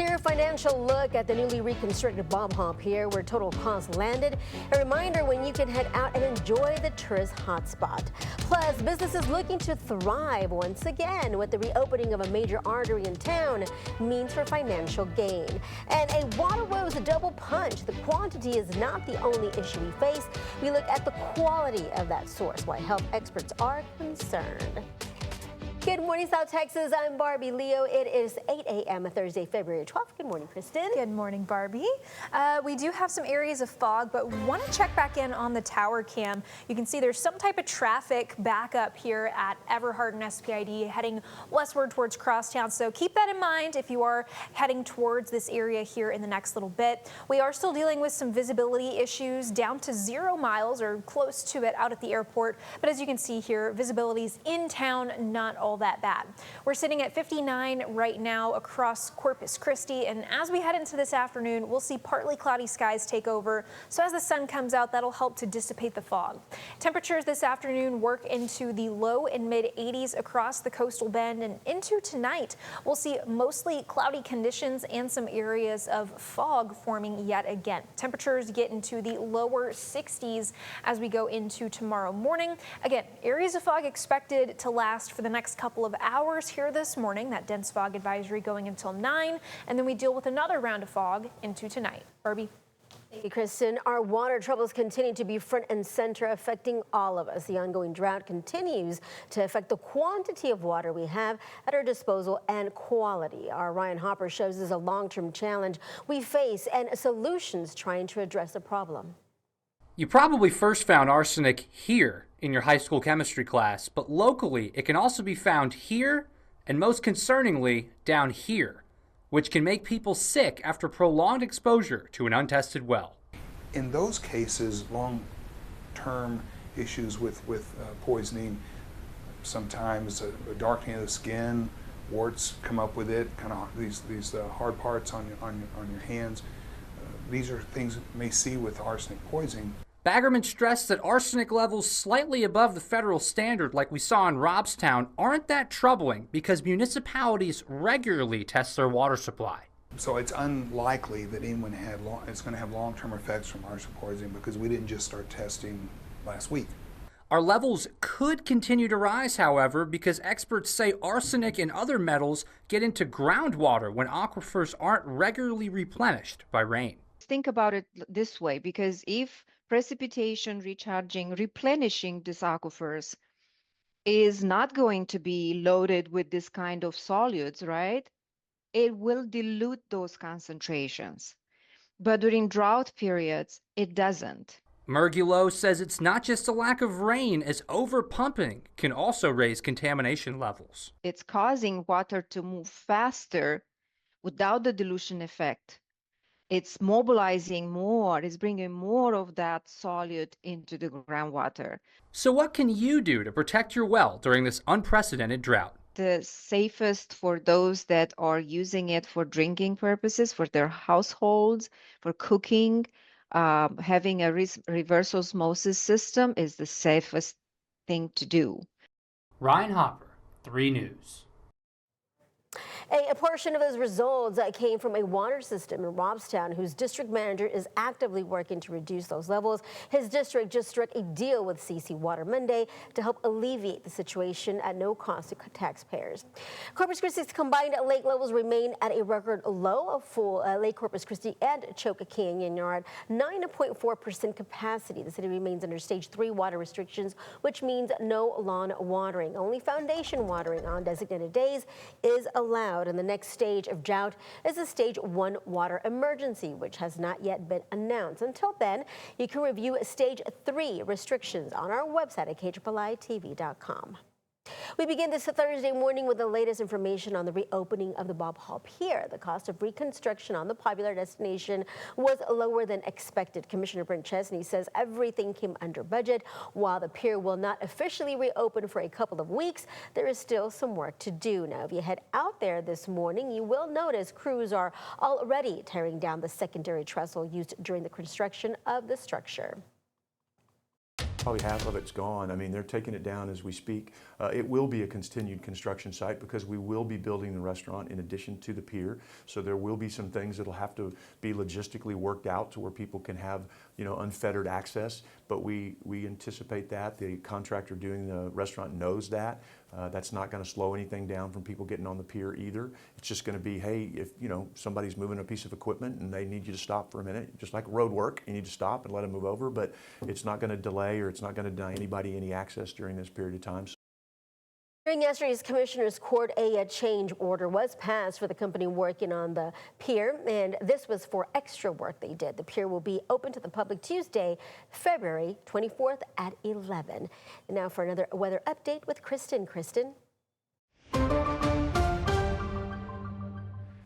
clear financial look at the newly reconstructed Bob Hope Pier, where total cost landed. A reminder when you can head out and enjoy the tourist hotspot. Plus, businesses looking to thrive once again with the reopening of a major artery in town means for financial gain. And a water woes double punch. The quantity is not the only issue we face. We look at the quality of that source, why health experts are concerned. Good morning, South Texas. I'm Barbie Leo. It is 8 a.m. Thursday, February 12th. Good morning, Kristen. Good morning, Barbie. We do have some areas of fog, but want to check back in on the tower cam. You can see there's some type of traffic backup here at Everhart and SPID heading westward towards Crosstown. So keep that in mind if you are heading towards this area here in the next little bit. We are still dealing with some visibility issues down to 0 miles or close to it out at the airport. But as you can see here, visibility's in town, not all that bad. We're sitting at 59 right now across Corpus Christi, and as we head into this afternoon, we'll see partly cloudy skies take over. So as the sun comes out, that'll help to dissipate the fog. Temperatures this afternoon work into the low and mid 80s across the coastal bend, and into tonight, we'll see mostly cloudy conditions and some areas of fog forming yet again. Temperatures get into the lower 60s as we go into tomorrow morning. Again, areas of fog expected to last for the next couple of hours here this morning. That dense fog advisory going until 9, and then we deal with another round of fog into tonight. Barbie. Thank you, Kristen. Our water troubles continue to be front and center, affecting all of us. The ongoing drought continues to affect the quantity of water we have at our disposal and quality. Our Ryan Hopper shows us a long-term challenge we face and solutions trying to address the problem. You probably first found arsenic here in your high school chemistry class, but locally it can also be found here and most concerningly down here, which can make people sick after prolonged exposure to an untested well. In those cases, long-term issues with poisoning, sometimes a darkening of the skin, warts come up with it, kind of these hard parts on your hands. These are things you may see with arsenic poisoning. Baggerman stressed that arsenic levels slightly above the federal standard like we saw in Robstown aren't that troubling because municipalities regularly test their water supply. So it's unlikely that anyone it's going to have long-term effects from arsenic poisoning because we didn't just start testing last week. Our levels could continue to rise, however, because experts say arsenic and other metals get into groundwater when aquifers aren't regularly replenished by rain. Think about it this way, because if precipitation, recharging, replenishing these aquifers is not going to be loaded with this kind of solutes, right? It will dilute those concentrations. But during drought periods, it doesn't. Mergulo says it's not just a lack of rain, as overpumping can also raise contamination levels. It's causing water to move faster without the dilution effect. It's mobilizing more, it's bringing more of that solute into the groundwater. So what can you do to protect your well during this unprecedented drought? The safest for those that are using it for drinking purposes, for their households, for cooking, having a reverse osmosis system is the safest thing to do. Ryan Hopper, 3 News. A portion of those results came from a water system in Robstown, whose district manager is actively working to reduce those levels. His district just struck a deal with CC Water Monday to help alleviate the situation at no cost to taxpayers. Corpus Christi's combined lake levels remain at a record low of full Lake Corpus Christi and Choke Canyon are at 9.4% capacity. The city remains under Stage 3 water restrictions, which means no lawn watering. Only foundation watering on designated days is allowed. And the next stage of drought is a Stage 1 water emergency, which has not yet been announced. Until then, you can review Stage 3 restrictions on our website at KHLI-TV.com. We begin this Thursday morning with the latest information on the reopening of the Bob Hope Pier. The cost of reconstruction on the popular destination was lower than expected. Commissioner Brent Chesney says everything came under budget. While the pier will not officially reopen for a couple of weeks, there is still some work to do. Now, if you head out there this morning, you will notice crews are already tearing down the secondary trestle used during the construction of the structure. Probably half of it's gone. I mean, they're taking it down as we speak. It will be a continued construction site because we will be building the restaurant in addition to the pier. So there will be some things that'll have to be logistically worked out to where people can have, you know, unfettered access. But we anticipate that. The contractor doing the restaurant knows that. That's not going to slow anything down from people getting on the pier either. It's just going to be, hey, if you know somebody's moving a piece of equipment and they need you to stop for a minute, just like road work, you need to stop and let them move over. But it's not going to delay or it's not going to deny anybody any access during this period of time. During yesterday's Commissioner's Court, a change order was passed for the company working on the pier, and this was for extra work they did. The pier will be open to the public Tuesday, February 24th at 11. And now for another weather update with Kristen. Kristen.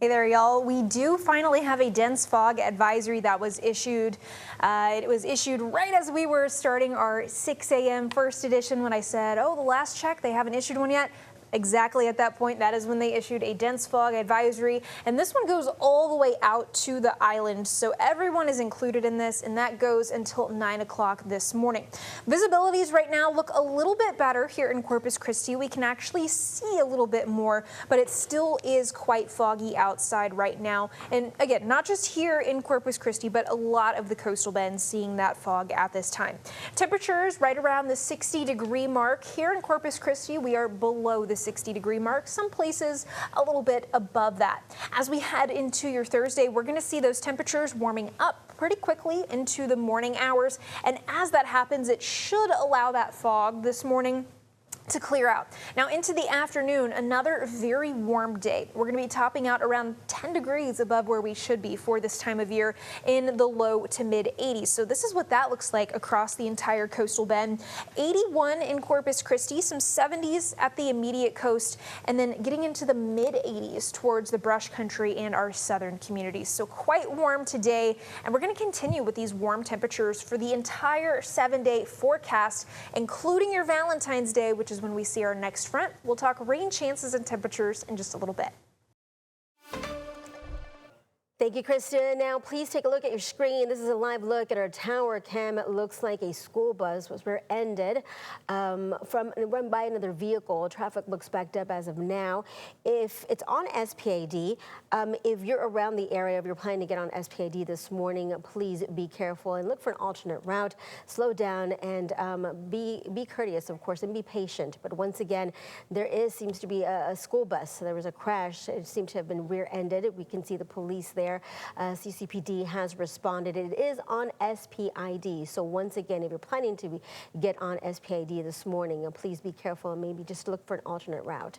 Hey there, y'all. We do finally have a dense fog advisory that was issued. It was issued right as we were starting our 6 a.m. first edition when I said, oh, the last check, they haven't issued one yet. Exactly at that point, that is when they issued a dense fog advisory. And this one goes all the way out to the island. So everyone is included in this, and that goes until 9 o'clock this morning. Visibilities right now look a little bit better here in Corpus Christi. We can actually see a little bit more, but it still is quite foggy outside right now. And again, not just here in Corpus Christi, but a lot of the coastal bend seeing that fog at this time. Temperatures right around the 60-degree mark. Here in Corpus Christi, we are below the 60-degree mark, some places a little bit above that. As we head into your Thursday, we're going to see those temperatures warming up pretty quickly into the morning hours. And as that happens, it should allow that fog this morning to clear out. Now into the afternoon, another very warm day. We're going to be topping out around 10 degrees above where we should be for this time of year in the low to mid 80s. So this is what that looks like across the entire coastal bend. 81 in Corpus Christi, some 70s at the immediate coast, and then getting into the mid 80s towards the brush country and our southern communities. So quite warm today, and we're going to continue with these warm temperatures for the entire 7-day forecast, including your Valentine's Day, which is when we see our next front. We'll talk rain chances and temperatures in just a little bit. Thank you, Kristen. Now, please take a look at your screen. This is a live look at our tower cam. It looks like a school bus was rear-ended run by another vehicle. Traffic looks backed up as of now. If it's on SPID, if you're around the area, if you're planning to get on SPID this morning, please be careful and look for an alternate route. Slow down and be courteous, of course, and be patient. But once again, there seems to be a school bus. There was a crash. It seemed to have been rear-ended. We can see the police there. CCPD has responded. It is on SPID. So once again, if you're planning to get on SPID this morning, please be careful and maybe just look for an alternate route.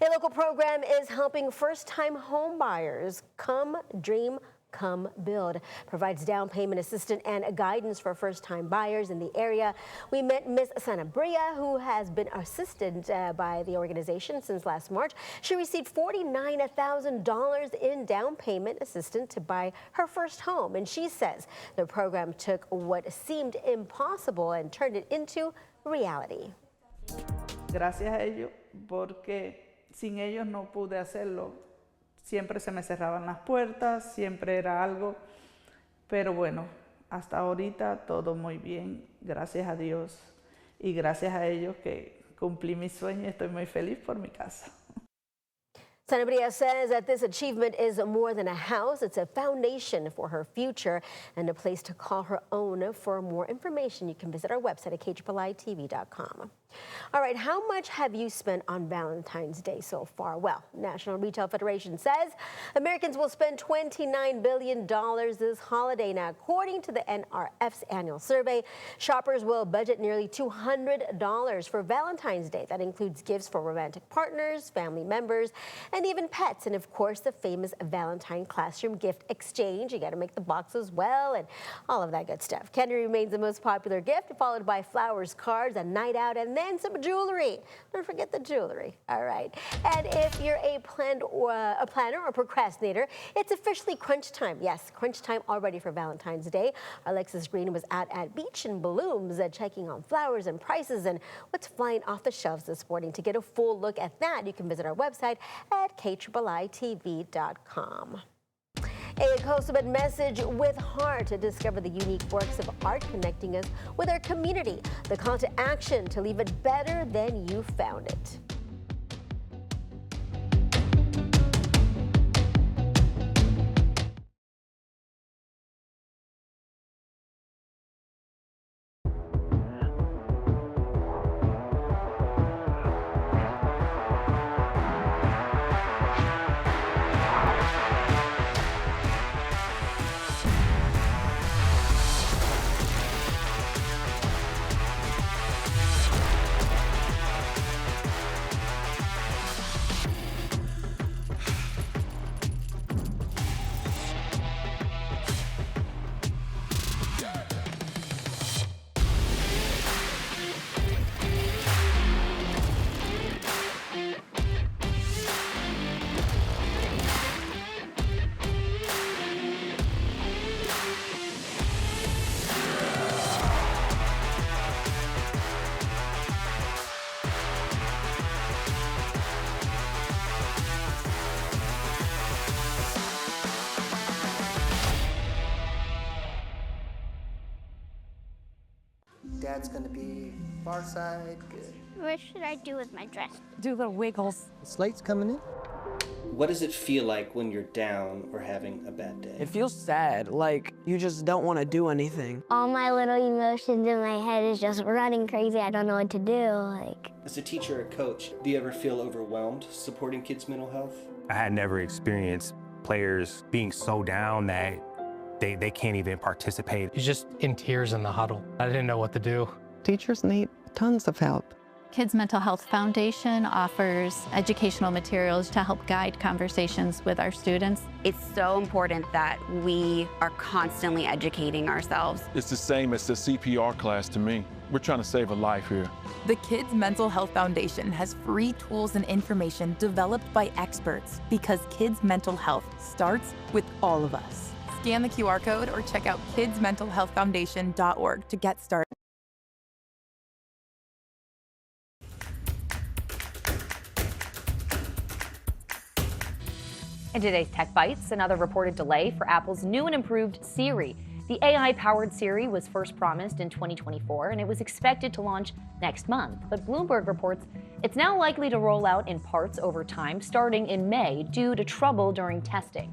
A local program is helping first-time home buyers come dream, come build. Provides down payment assistance and guidance for first-time buyers in the area. We met Miss Sanabria, who has been assisted by the organization since last March. She received $49,000 in down payment assistance to buy her first home, and she says the program took what seemed impossible and turned it into reality. Gracias a ellos, porque sin ellos no pude hacerlo. Siempre se me cerraban las puertas, siempre era algo, pero bueno, hasta ahorita todo muy bien, gracias a Dios y gracias a ellos que cumplí mi sueño y estoy muy feliz por mi casa. Sanabria says that this achievement is more than a house. It's a foundation for her future and a place to call her own. For more information, you can visit our website at KHLITV.com. All right, how much have you spent on Valentine's Day so far? Well, National Retail Federation says Americans will spend $29 billion this holiday. Now, according to the NRF's annual survey, shoppers will budget nearly $200 for Valentine's Day. That includes gifts for romantic partners, family members, and even pets. And of course, the famous Valentine classroom gift exchange. You got to make the boxes well and all of that good stuff. Candy remains the most popular gift, followed by flowers, cards, a night out, and then some jewelry. Don't forget the jewelry. All right. And if you're a planner or procrastinator, it's officially crunch time. Yes, crunch time already for Valentine's Day. Alexis Green was out at Beach and Blooms checking on flowers and prices and what's flying off the shelves this morning. To get a full look at that, you can visit our website at KHLITV.com. A Coastal Bend message with heart to discover the unique works of art connecting us with our community. The call to action to leave it better than you found it. Dad's gonna be far side, good. What should I do with my dress? Do the wiggles. The slate's coming in. What does it feel like when you're down or having a bad day? It feels sad, like you just don't want to do anything. All my little emotions in my head is just running crazy. I don't know what to do. As a teacher or coach, do you ever feel overwhelmed supporting kids' mental health? I had never experienced players being so down that they can't even participate. He's just in tears in the huddle. I didn't know what to do. Teachers need tons of help. Kids Mental Health Foundation offers educational materials to help guide conversations with our students. It's so important that we are constantly educating ourselves. It's the same as the CPR class to me. We're trying to save a life here. The Kids Mental Health Foundation has free tools and information developed by experts because kids' mental health starts with all of us. Scan the QR code or check out kidsmentalhealthfoundation.org to get started. In today's Tech Bites, another reported delay for Apple's new and improved Siri. The AI-powered Siri was first promised in 2024, and it was expected to launch next month. But Bloomberg reports it's now likely to roll out in parts over time, starting in May, due to trouble during testing.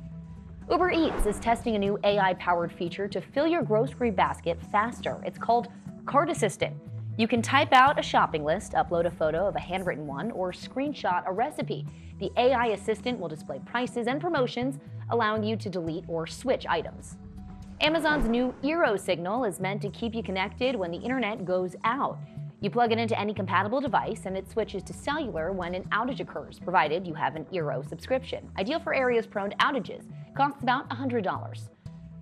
Uber Eats is testing a new AI-powered feature to fill your grocery basket faster. It's called Cart Assistant. You can type out a shopping list, upload a photo of a handwritten one, or screenshot a recipe. The AI assistant will display prices and promotions, allowing you to delete or switch items. Amazon's new Eero signal is meant to keep you connected when the internet goes out. You plug it into any compatible device and it switches to cellular when an outage occurs, provided you have an Eero subscription. Ideal for areas prone to outages. Costs about $100.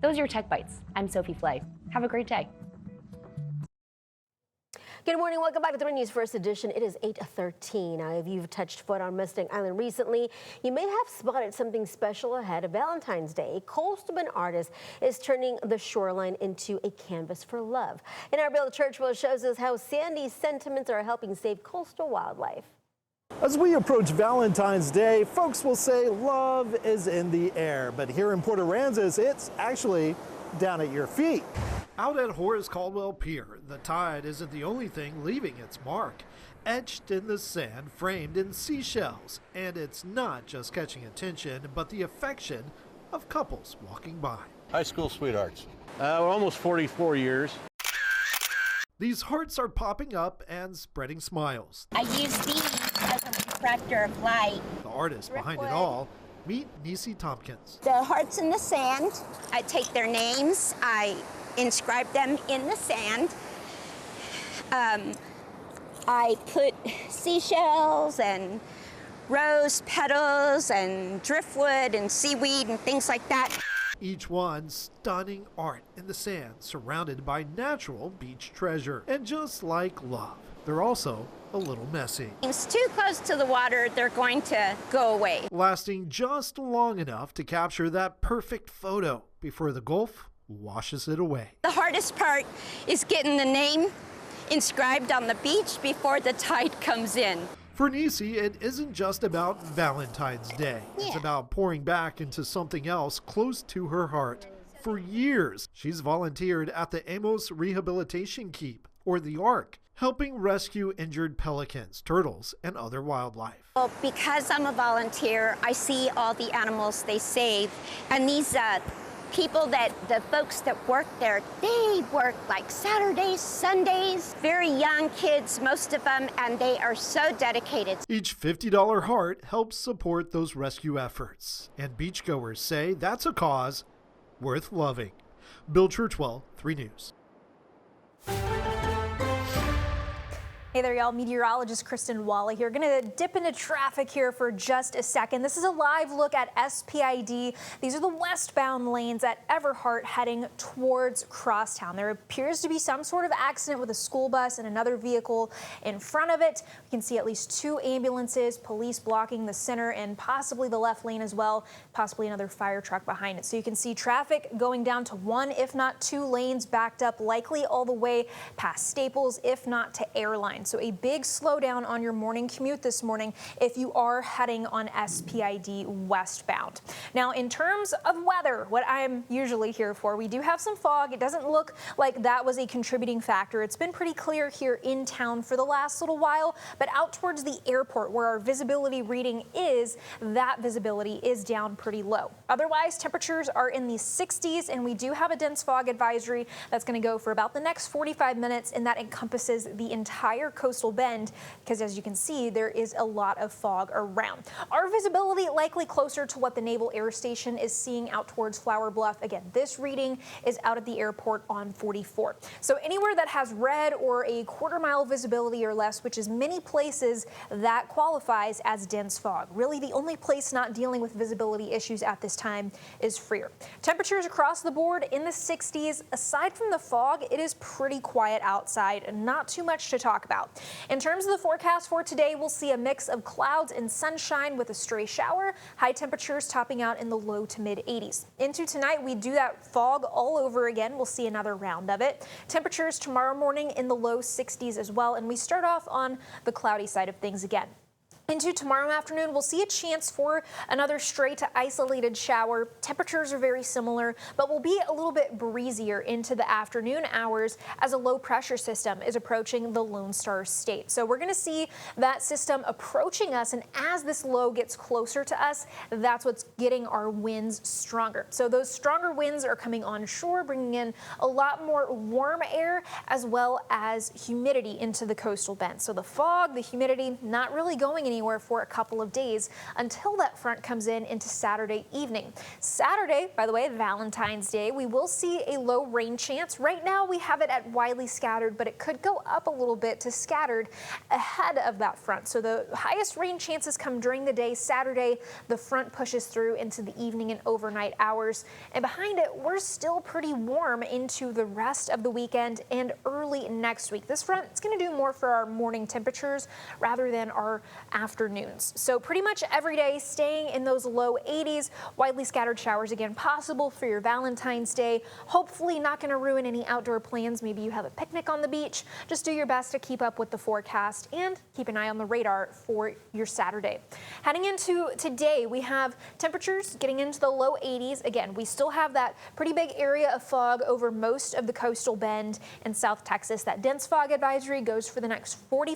Those are your Tech Bites. I'm Sophie Flay. Have a great day. Good morning. Welcome back to 3 News First Edition. It is 8:13. Now, if you've touched foot on Mustang Island recently, you may have spotted something special ahead of Valentine's Day. A Coastal Bend artist is turning the shoreline into a canvas for love. And our Bill Churchwell shows us how Sandy's sentiments are helping save coastal wildlife. As we approach Valentine's Day, folks will say love is in the air. But here in Port Aransas, it's actually down at your feet. Out at Horace Caldwell Pier, the tide isn't the only thing leaving its mark. Etched in the sand, framed in seashells. And it's not just catching attention, but the affection of couples walking by. High school sweethearts. We're almost 44 years. These hearts are popping up and spreading smiles. I use these as a refractor of light. The artist behind it all, meet Nisi Tompkins. The hearts in the sand, I take their names, I inscribe them in the sand. I put seashells and rose petals and driftwood and seaweed and things like that. Each one stunning art in the sand, surrounded by natural beach treasure. And just like love, they're also a little messy. It's too close to the water, they're going to go away. Lasting just long enough to capture that perfect photo before the Gulf washes it away. The hardest part is getting the name inscribed on the beach before the tide comes in. For Nisi, it isn't just about Valentine's Day. It's about pouring back into something else close to her heart. For years, she's volunteered at the Amos Rehabilitation Keep, or the ARK, helping rescue injured pelicans, turtles, and other wildlife. Well, because I'm a volunteer, I see all the animals they save, and these people the folks that work there, they work like Saturdays, Sundays, very young kids, most of them, and they are so dedicated. Each $50 heart helps support those rescue efforts, and beachgoers say that's a cause worth loving. Bill Churchwell, 3 News. Hey there, y'all. Meteorologist Kristen Walla here. Going to dip into traffic here for just a second. This is a live look at SPID. These are the westbound lanes at Everhart heading towards Crosstown. There appears to be some sort of accident with a school bus and another vehicle in front of it. We can see at least 2 ambulances, police blocking the center and possibly the left lane as well, possibly another fire truck behind it. So you can see traffic going down to 1, if not 2 lanes backed up, likely all the way past Staples, if not to Airline. So a big slowdown on your morning commute this morning if you are heading on SPID westbound. Now, in terms of weather, what I'm usually here for, we do have some fog. It doesn't look like that was a contributing factor. It's been pretty clear here in town for the last little while, but out towards the airport where our visibility reading is, that visibility is down pretty low. Otherwise, temperatures are in the 60s, and we do have a dense fog advisory that's going to go for about the next 45 minutes, and that encompasses the entire coastal bend because, as you can see, there is a lot of fog around. Our visibility likely closer to what the Naval Air Station is seeing out towards Flower Bluff. Again, this reading is out at the airport on 44. So anywhere that has red or a quarter-mile visibility or less, which is many places, that qualifies as dense fog. Really, the only place not dealing with visibility issues at this time is Freer. Temperatures across the board in the 60s. Aside from the fog, it is pretty quiet outside and not too much to talk about. In terms of the forecast for today, we'll see a mix of clouds and sunshine with a stray shower, high temperatures topping out in the low to mid 80s. Into tonight, we do that fog all over again. We'll see another round of it. Temperatures tomorrow morning in the low 60s as well, and we start off on the cloudy side of things again. Into tomorrow afternoon, we'll see a chance for another stray to isolated shower. Temperatures are very similar, but will be a little bit breezier into the afternoon hours as a low pressure system is approaching the Lone Star State. So we're going to see that system approaching us, and as this low gets closer to us, that's what's getting our winds stronger. So those stronger winds are coming onshore, bringing in a lot more warm air as well as humidity into the coastal bend. So the fog, the humidity, not really going anywhere for a couple of days until that front comes in into Saturday evening. Saturday, by the way, Valentine's Day, we will see a low rain chance. Right now we have it at widely scattered, but it could go up a little bit to scattered ahead of that front. So the highest rain chances come during the day. Saturday, the front pushes through into the evening and overnight hours. And behind it, we're still pretty warm into the rest of the weekend and early next week. This front is going to do more for our morning temperatures rather than our afternoons. So pretty much every day staying in those low 80s, widely scattered showers again possible for your Valentine's Day. Hopefully not going to ruin any outdoor plans. Maybe you have a picnic on the beach. Just do your best to keep up with the forecast and keep an eye on the radar for your Saturday. Heading into today, we have temperatures getting into the low 80s. Again, we still have that pretty big area of fog over most of the coastal bend in South Texas. That dense fog advisory goes for the next 40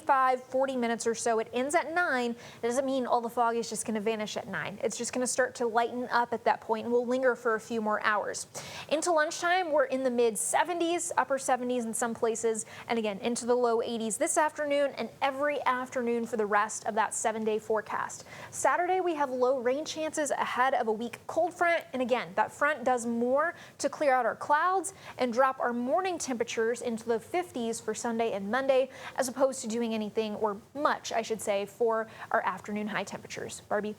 minutes or so. It ends at 9. It doesn't mean all the fog is just going to vanish at 9. It's just going to start to lighten up at that point and will linger for a few more hours. Into lunchtime, we're in the mid 70s, upper 70s in some places, and again into the low 80s this afternoon and every afternoon for the rest of that 7-day forecast. Saturday, we have low rain chances ahead of a weak cold front, and again, that front does more to clear out our clouds and drop our morning temperatures into the 50s for Sunday and Monday, as opposed to doing anything, or much, I should say, for our afternoon high temperatures. Barbie.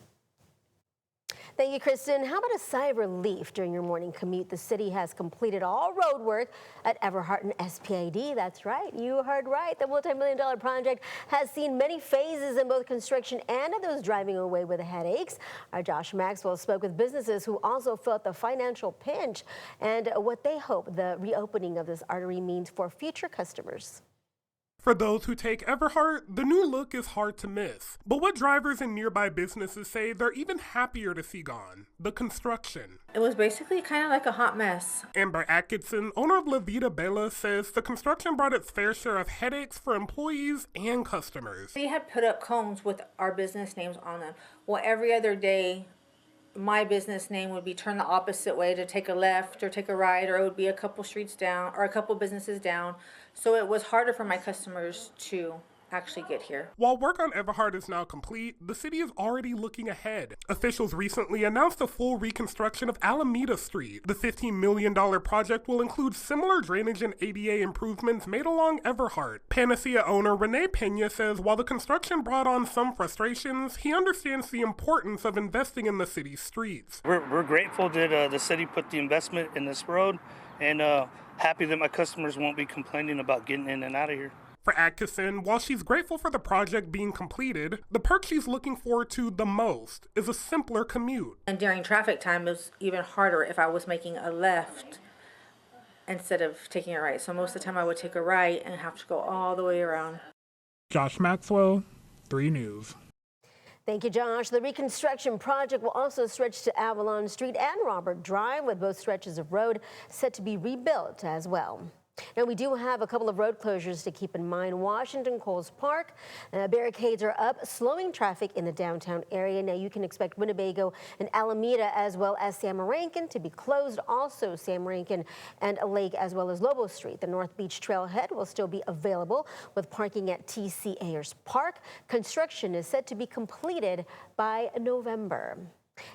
Thank you, Kristen. How about a sigh of relief during your morning commute? The city has completed all road work at Everhart and SPID. That's right. You heard right. The multi-million-dollar project has seen many phases in both construction and of those driving away with headaches. Our Josh Maxwell spoke with businesses who also felt the financial pinch and what they hope the reopening of this artery means for future customers. For those who take Everhart, the new look is hard to miss. But what drivers in nearby businesses say they're even happier to see gone: the construction. It was basically kind of like a hot mess. Amber Atkinson, owner of La Vida Bella, says the construction brought its fair share of headaches for employees and customers. We had put up cones with our business names on them. Well, every other day, my business name would be turned the opposite way to take a left or take a right, or it would be a couple streets down or a couple businesses down. So it was harder for my customers to actually get here. While work on Everhart is now complete, the city is already looking ahead. Officials recently announced a full reconstruction of Alameda Street. The $15 million project will include similar drainage and ADA improvements made along Everhart. Panacea owner Renee Pena says while the construction brought on some frustrations, he understands the importance of investing in the city's streets. We're grateful that the city put the investment in this road, and happy that my customers won't be complaining about getting in and out of here. For Atkinson, while she's grateful for the project being completed, the perk she's looking forward to the most is a simpler commute. And during traffic time, it was even harder if I was making a left instead of taking a right. So most of the time I would take a right and have to go all the way around. Josh Maxwell, 3 News. Thank you, Josh. The reconstruction project will also stretch to Avalon Street and Robert Drive, with both stretches of road set to be rebuilt as well. Now, we do have a couple of road closures to keep in mind. Washington Coles Park, barricades are up, slowing traffic in the downtown area. Now, you can expect Winnebago and Alameda as well as Sam Rankin to be closed. Also, Sam Rankin and Lake as well as Lobo Street. The North Beach Trailhead will still be available with parking at T.C. Ayers Park. Construction is set to be completed by November.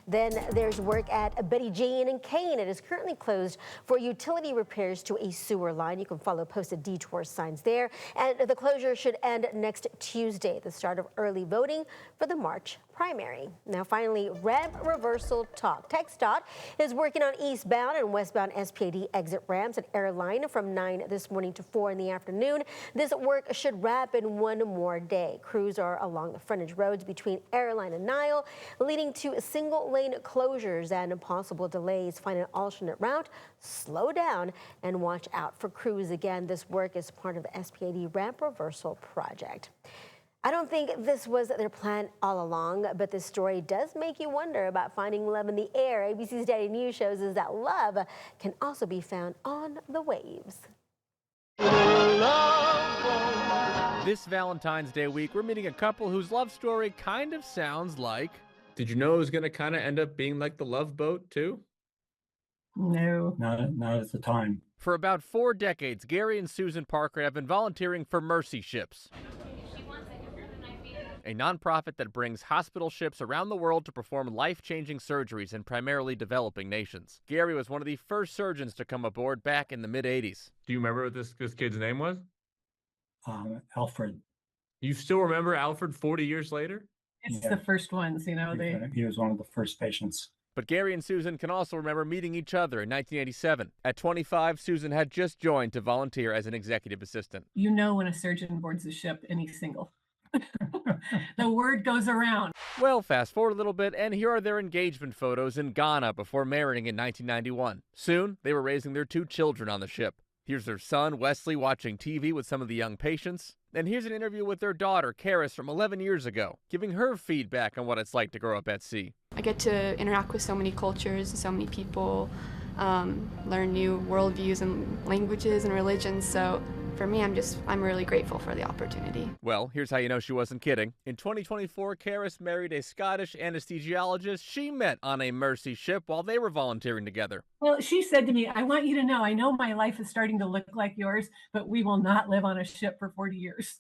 Then there's work at Betty Jane and Kane. It is currently closed for utility repairs to a sewer line. You can follow posted detour signs there. And the closure should end next Tuesday, the start of early voting for the March primary. Now, finally, ramp reversal talk. TxDOT is working on eastbound and westbound SPAD exit ramps at Airline from 9 this morning to 4 in the afternoon. This work should wrap in one more day. Crews are along the frontage roads between Airline and Nile, leading to single-lane closures and possible delays. Find an alternate route, slow down, and watch out for crews. Again, this work is part of the SPAD ramp reversal project. I don't think this was their plan all along, but this story does make you wonder about finding love in the air. ABC's Daddy News shows us that love can also be found on the waves. This Valentine's Day week, we're meeting a couple whose love story kind of sounds like... Did you know it was going to kind of end up being like the Love Boat, too? No, not at the time. For about 4 decades, Gary and Susan Parker have been volunteering for Mercy Ships, a nonprofit that brings hospital ships around the world to perform life-changing surgeries in primarily developing nations. Gary was one of the first surgeons to come aboard back in the mid-'80s. Do you remember what this kid's name was? Alfred. You still remember Alfred 40 years later? It's the first ones, you know. He was one of the first patients. But Gary and Susan can also remember meeting each other in 1987. At 25, Susan had just joined to volunteer as an executive assistant. You know when a surgeon boards a ship and he's single. The word goes around. Well, fast forward a little bit, and here are their engagement photos in Ghana before marrying in 1991. Soon, they were raising their 2 children on the ship. Here's their son, Wesley, watching TV with some of the young patients. And here's an interview with their daughter, Karis, from 11 years ago, giving her feedback on what it's like to grow up at sea. I get to interact with so many cultures, so many people, learn new worldviews and languages and religions. So for me, I'm really grateful for the opportunity. Well, here's how you know she wasn't kidding. In 2024, Karis married a Scottish anesthesiologist she met on a Mercy ship while they were volunteering together. Well, she said to me, I want you to know, I know my life is starting to look like yours, but we will not live on a ship for 40 years.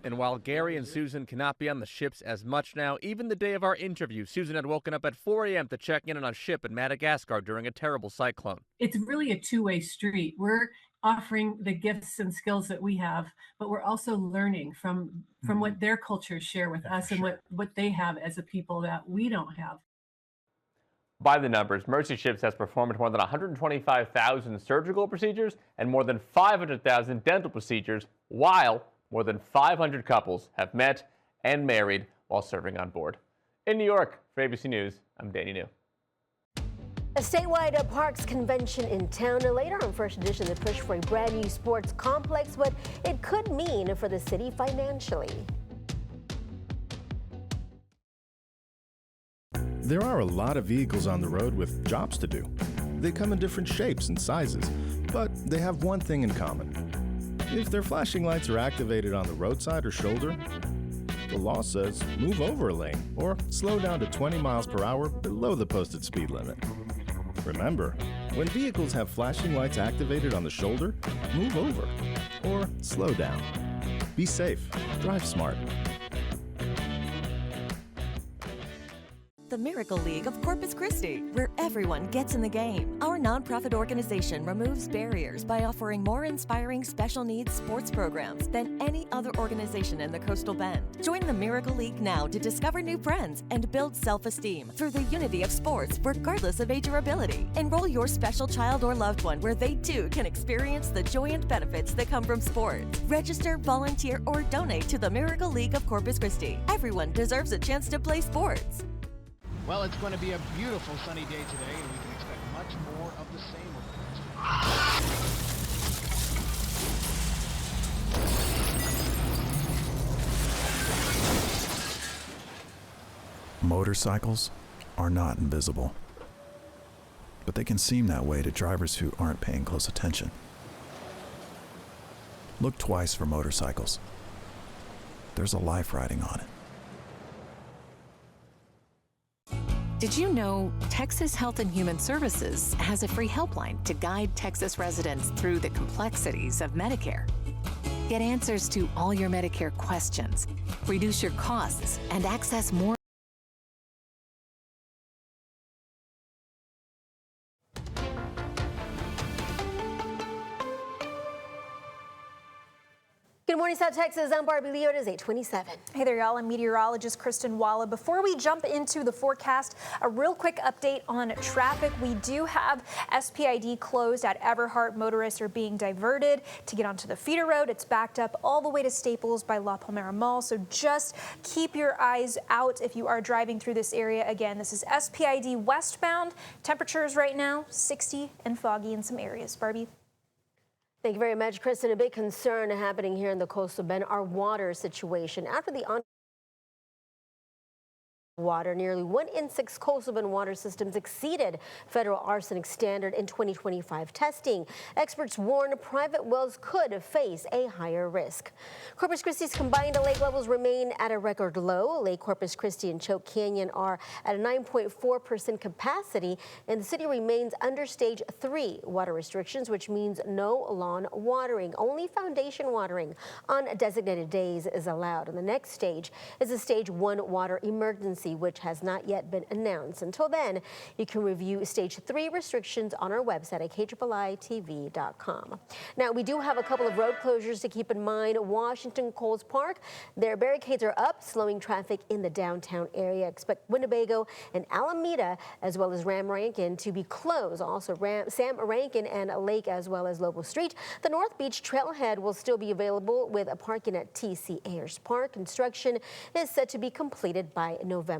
And while Gary and Susan cannot be on the ships as much now, even the day of our interview, Susan had woken up at 4 a.m. to check in on a ship in Madagascar during a terrible cyclone. It's really a two-way street. We're offering the gifts and skills that we have, but we're also learning from what their cultures share with us and what they have as a people that we don't have. By the numbers, Mercy Ships has performed more than 125,000 surgical procedures and more than 500,000 dental procedures, while more than 500 couples have met and married while serving on board. In New York, for ABC News, I'm Danny New. A statewide parks convention in town. Later on First Edition, the push for a brand new sports complex, what it could mean for the city financially. There are a lot of vehicles on the road with jobs to do. They come in different shapes and sizes, but they have one thing in common. If their flashing lights are activated on the roadside or shoulder, the law says move over a lane or slow down to 20 miles per hour below the posted speed limit. Remember, when vehicles have flashing lights activated on the shoulder, move over or slow down. Be safe, drive smart. The Miracle League of Corpus Christi, where everyone gets in the game. Our nonprofit organization removes barriers by offering more inspiring special needs sports programs than any other organization in the Coastal Bend. Join the Miracle League now to discover new friends and build self-esteem through the unity of sports, regardless of age or ability. Enroll your special child or loved one where they too can experience the joy and benefits that come from sports. Register, volunteer, or donate to the Miracle League of Corpus Christi. Everyone deserves a chance to play sports. Well, it's going to be a beautiful sunny day today, and we can expect much more of the same over the next week. Motorcycles are not invisible, but they can seem that way to drivers who aren't paying close attention. Look twice for motorcycles. There's a life riding on it. Did you know Texas Health and Human Services has a free helpline to guide Texas residents through the complexities of Medicare? Get answers to all your Medicare questions, reduce your costs, and access more. Good morning, South Texas. I'm Barbie Leo. It is 8:27. Hey there, y'all. I'm meteorologist Kristen Walla. Before we jump into the forecast, a real quick update on traffic. We do have SPID closed at Everhart. Motorists are being diverted to get onto the feeder road. It's backed up all the way to Staples by La Palmera Mall. So just keep your eyes out if you are driving through this area. Again, this is SPID westbound. Temperatures right now 60 and foggy in some areas. Barbie. Thank you very much, Kristen. A big concern happening here in the Coastal Bend, our water situation. After the water, nearly 1 in 6 Coastal Bend water systems exceeded federal arsenic standard in 2025 testing. Experts warn private wells could face a higher risk. Corpus Christi's combined lake levels remain at a record low. Lake Corpus Christi and Choke Canyon are at a 9.4% capacity, and the city remains under stage 3 water restrictions, which means no lawn watering. Only foundation watering on designated days is allowed. And the next stage is a stage 1 water emergency, which has not yet been announced. Until then, you can review stage 3 restrictions on our website at KIIITV.com. Now, we do have a couple of road closures to keep in mind. Washington Coles Park, their barricades are up, slowing traffic in the downtown area. Expect Winnebago and Alameda, as well as Ram Rankin, to be closed. Also, Sam Rankin and Lake, as well as Lobo Street. The North Beach Trailhead will still be available with a parking at TC Ayers Park. Construction is set to be completed by November.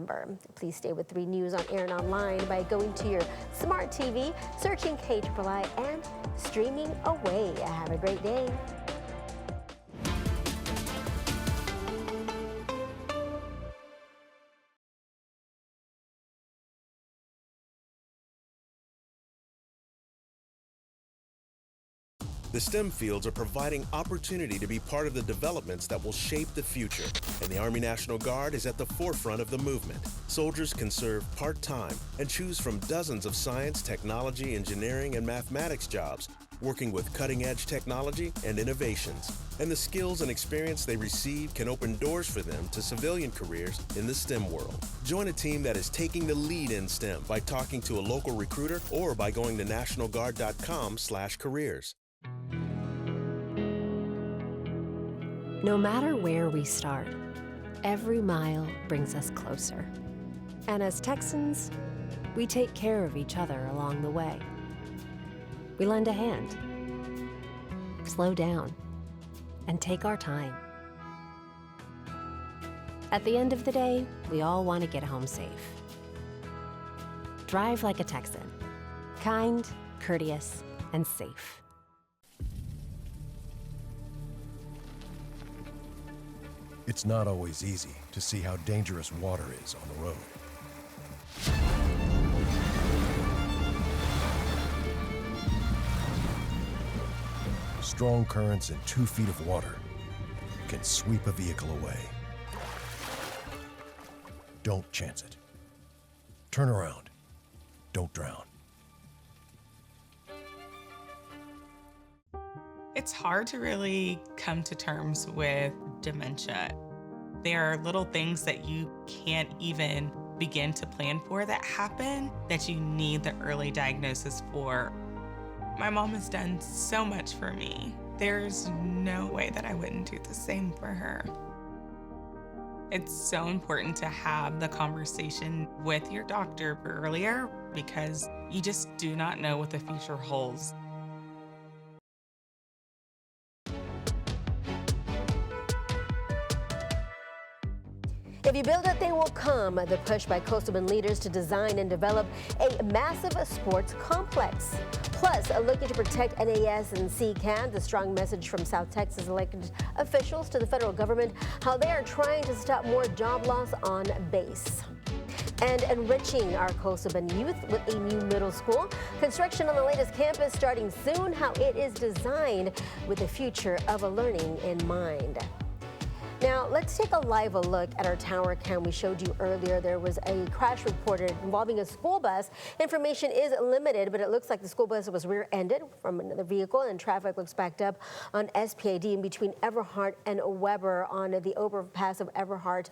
Please stay with 3 News on air and online by going to your smart TV, searching KIII, and streaming away. Have a great day. The STEM fields are providing opportunity to be part of the developments that will shape the future, and the Army National Guard is at the forefront of the movement. Soldiers can serve part-time and choose from dozens of science, technology, engineering, and mathematics jobs, working with cutting-edge technology and innovations. And the skills and experience they receive can open doors for them to civilian careers in the STEM world. Join a team that is taking the lead in STEM by talking to a local recruiter or by going to nationalguard.com/careers. No matter where we start, every mile brings us closer. And as Texans, we take care of each other along the way. We lend a hand, slow down, and take our time. At the end of the day, we all want to get home safe. Drive like a Texan kind, courteous, and safe. It's not always easy to see how dangerous water is on the road. Strong currents and 2 feet of water can sweep a vehicle away. Don't chance it. Turn around. Don't drown. It's hard to really come to terms with dementia. There are little things that you can't even begin to plan for that happen that you need the early diagnosis for. My mom has done so much for me. There's no way that I wouldn't do the same for her. It's so important to have the conversation with your doctor earlier because you just do not know what the future holds. If you build it, they will come. The push by Coastal Bend leaders to design and develop a massive sports complex. Plus, looking to protect NAS and CCAN, the strong message from South Texas elected officials to the federal government, how they are trying to stop more job loss on base. And enriching our Coastal Bend youth with a new middle school. Construction on the latest campus starting soon, how it is designed with the future of learning in mind. Now, let's take a live look at our tower cam we showed you earlier. There was a crash reported involving a school bus. Information is limited, but it looks like the school bus was rear-ended from another vehicle, and traffic looks backed up on SPID in between Everhart and Weber on the overpass of Everhart.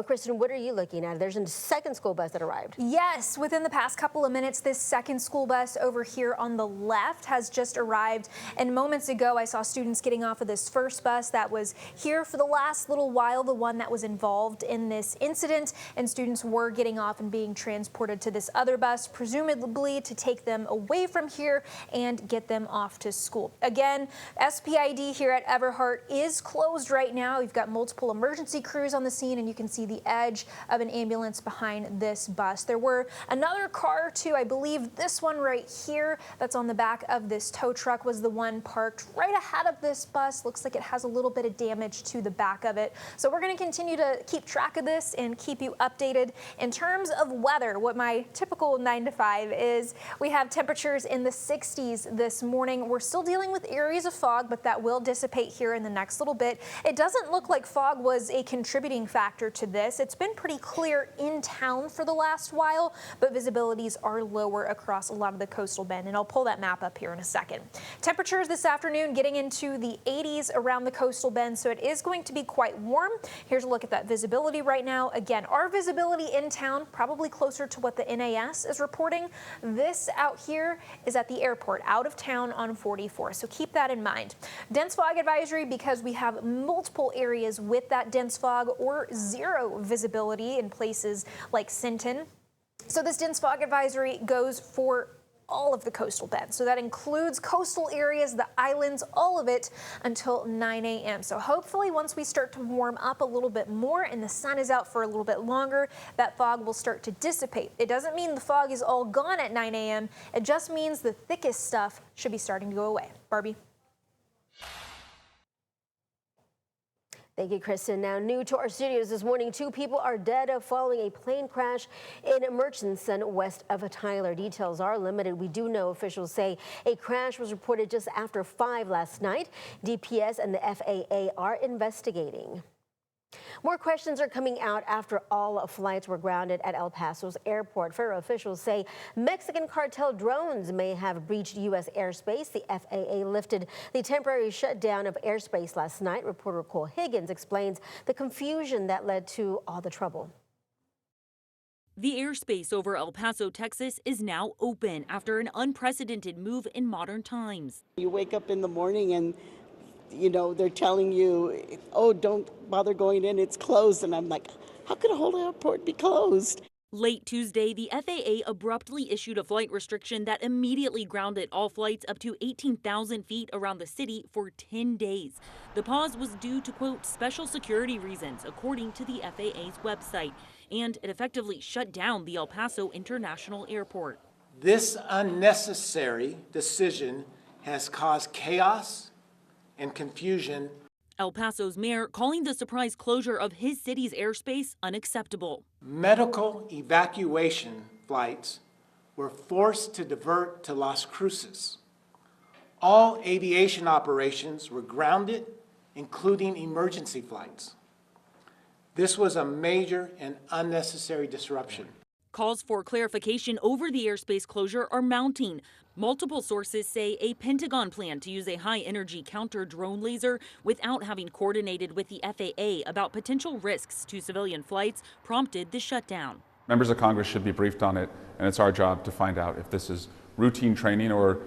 Kristen, what are you looking at? There's a second school bus that arrived. Yes, within the past couple of minutes, this second school bus over here on the left has just arrived. And moments ago, I saw students getting off of this first bus that was here for the last little while, the one that was involved in this incident, and students were getting off and being transported to this other bus, presumably to take them away from here and get them off to school. Again, SPID here at Everhart is closed right now. We've got multiple emergency crews on the scene, and you can see the edge of an ambulance behind this bus. There were another car too. I believe this one right here that's on the back of this tow truck was the one parked right ahead of this bus. Looks like it has a little bit of damage to the back of it. So we're going to continue to keep track of this and keep you updated. In terms of weather, what my typical 9 to 5 is, we have temperatures in the 60s this morning. We're still dealing with areas of fog, but that will dissipate here in the next little bit. It doesn't look like fog was a contributing factor to this. It's been pretty clear in town for the last while, but visibilities are lower across a lot of the coastal bend, and I'll pull that map up here in a second. Temperatures this afternoon getting into the 80s around the coastal bend, so it is going to be quite warm. Here's a look at that visibility right now. Again, our visibility in town probably closer to what the NAS is reporting. This out here is at the airport out of town on 44, so keep that in mind. Dense fog advisory because we have multiple areas with that dense fog or zero visibility in places like Sinton. So this dense fog advisory goes for all of the coastal bend. So that includes coastal areas, the islands, all of it until 9 a.m. So hopefully once we start to warm up a little bit more and the sun is out for a little bit longer, that fog will start to dissipate. It doesn't mean the fog is all gone at 9 a.m. It just means the thickest stuff should be starting to go away. Barbie. Thank you, Kristen. Now, new to our studios this morning, 2 people are dead following a plane crash in Murchison, west of Tyler. Details are limited. We do know officials say a crash was reported just after 5 last night. DPS and the FAA are investigating. More questions are coming out after all flights were grounded at El Paso's airport. Federal officials say Mexican cartel drones may have breached U.S. airspace. The FAA lifted the temporary shutdown of airspace last night. Reporter Cole Higgins explains the confusion that led to all the trouble. The airspace over El Paso, Texas is now open after an unprecedented move in modern times. You wake up in the morning and they're telling you, oh, don't bother going in, it's closed. And I'm like, how could a whole airport be closed? Late Tuesday, the FAA abruptly issued a flight restriction that immediately grounded all flights up to 18,000 feet around the city for 10 days. The pause was due to, quote, special security reasons, according to the FAA's website, and it effectively shut down the El Paso International Airport. This unnecessary decision has caused chaos and confusion. El Paso's mayor calling the surprise closure of his city's airspace unacceptable. Medical evacuation flights were forced to divert to Las Cruces. All aviation operations were grounded, including emergency flights. This was a major and unnecessary disruption. Calls for clarification over the airspace closure are mounting. Multiple sources say a Pentagon plan to use a high-energy counter-drone laser without having coordinated with the FAA about potential risks to civilian flights prompted the shutdown. Members of Congress should be briefed on it, and it's our job to find out if this is routine training or,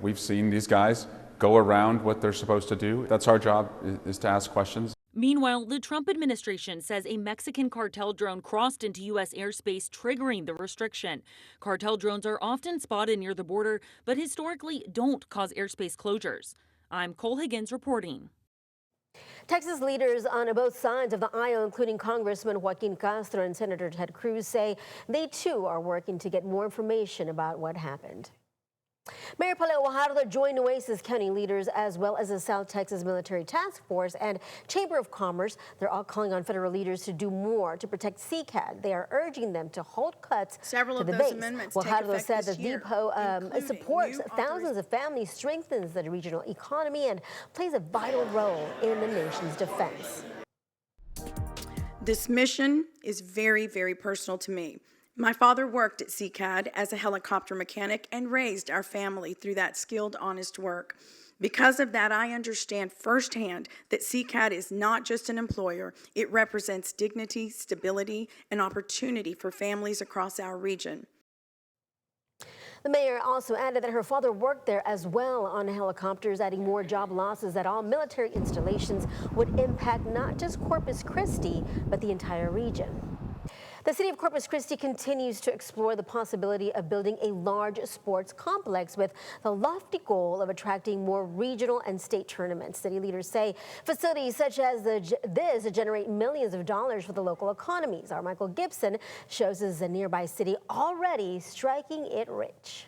we've seen these guys go around what they're supposed to do. That's our job, is to ask questions. Meanwhile, the Trump administration says a Mexican cartel drone crossed into U.S. airspace, triggering the restriction. Cartel drones are often spotted near the border, but historically don't cause airspace closures. I'm Cole Higgins reporting. Texas leaders on both sides of the aisle, including Congressman Joaquin Castro and Senator Ted Cruz, say they too are working to get more information about what happened. Mayor Paulette Guajardo joined Nueces County leaders as well as the South Texas Military Task Force and Chamber of Commerce. They're all calling on federal leaders to do more to protect CCAD. They are urging them to halt cuts Several to of the those base. amendments Guajardo take said effect that this year, Depot supports thousands of families, strengthens the regional economy, and plays a vital role in the nation's defense. This mission is very, very personal to me. My father worked at CCAD as a helicopter mechanic and raised our family through that skilled, honest work. Because of that, I understand firsthand that CCAD is not just an employer. It represents dignity, stability, and opportunity for families across our region. The mayor also added that her father worked there as well on helicopters, adding more job losses at all military installations would impact not just Corpus Christi, but the entire region. The city of Corpus Christi continues to explore the possibility of building a large sports complex with the lofty goal of attracting more regional and state tournaments. City leaders say facilities such as this generate millions of dollars for the local economies. Our Michael Gibson shows us a nearby city already striking it rich.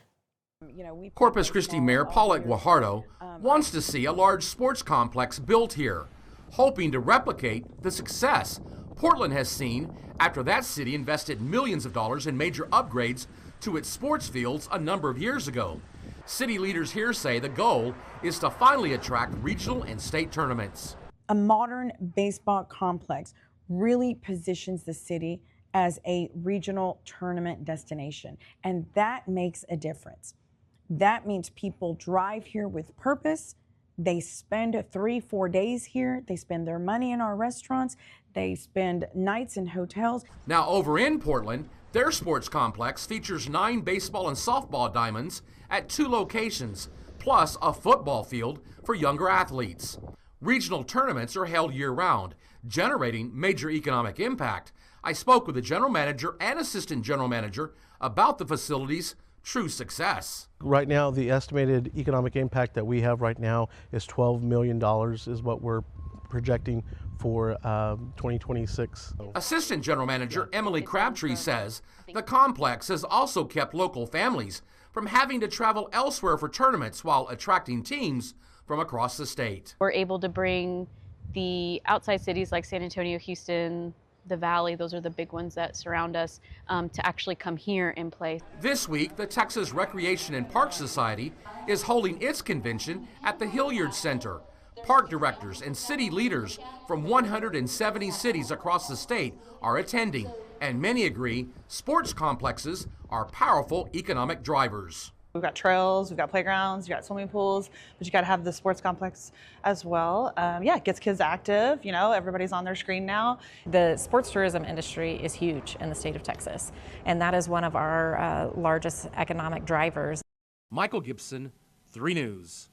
Corpus Christi Mayor Paulette Guajardo wants to see a large sports complex built here, hoping to replicate the success Portland has seen after that city invested millions of dollars in major upgrades to its sports fields a number of years ago. City leaders here say the goal is to finally attract regional and state tournaments. A modern baseball complex really positions the city as a regional tournament destination, and that makes a difference. That means people drive here with purpose. They spend 3-4 days here. They spend their money in our restaurants. They spend nights in hotels. Now over in Portland, their sports complex features 9 baseball and softball diamonds at 2 locations, plus a football field for younger athletes. Regional tournaments are held year-round, generating major economic impact. I spoke with the general manager and assistant general manager about the facility's true success. Right now, the estimated economic impact that we have right now is $12 million is what we're projecting for 2026. Assistant General Manager Emily Crabtree says the complex has also kept local families from having to travel elsewhere for tournaments while attracting teams from across the state. We're able to bring the outside cities like San Antonio, Houston, the Valley, those are the big ones that surround us, to actually come here and play. This week, the Texas Recreation and Park Society is holding its convention at the Hilliard Center. Park directors and city leaders from 170 cities across the state are attending, and many agree sports complexes are powerful economic drivers. We've got trails, we've got playgrounds, we've got swimming pools, but you got to have the sports complex as well. It gets kids active, everybody's on their screen now. The sports tourism industry is huge in the state of Texas, and that is one of our largest economic drivers. Michael Gibson, 3 News.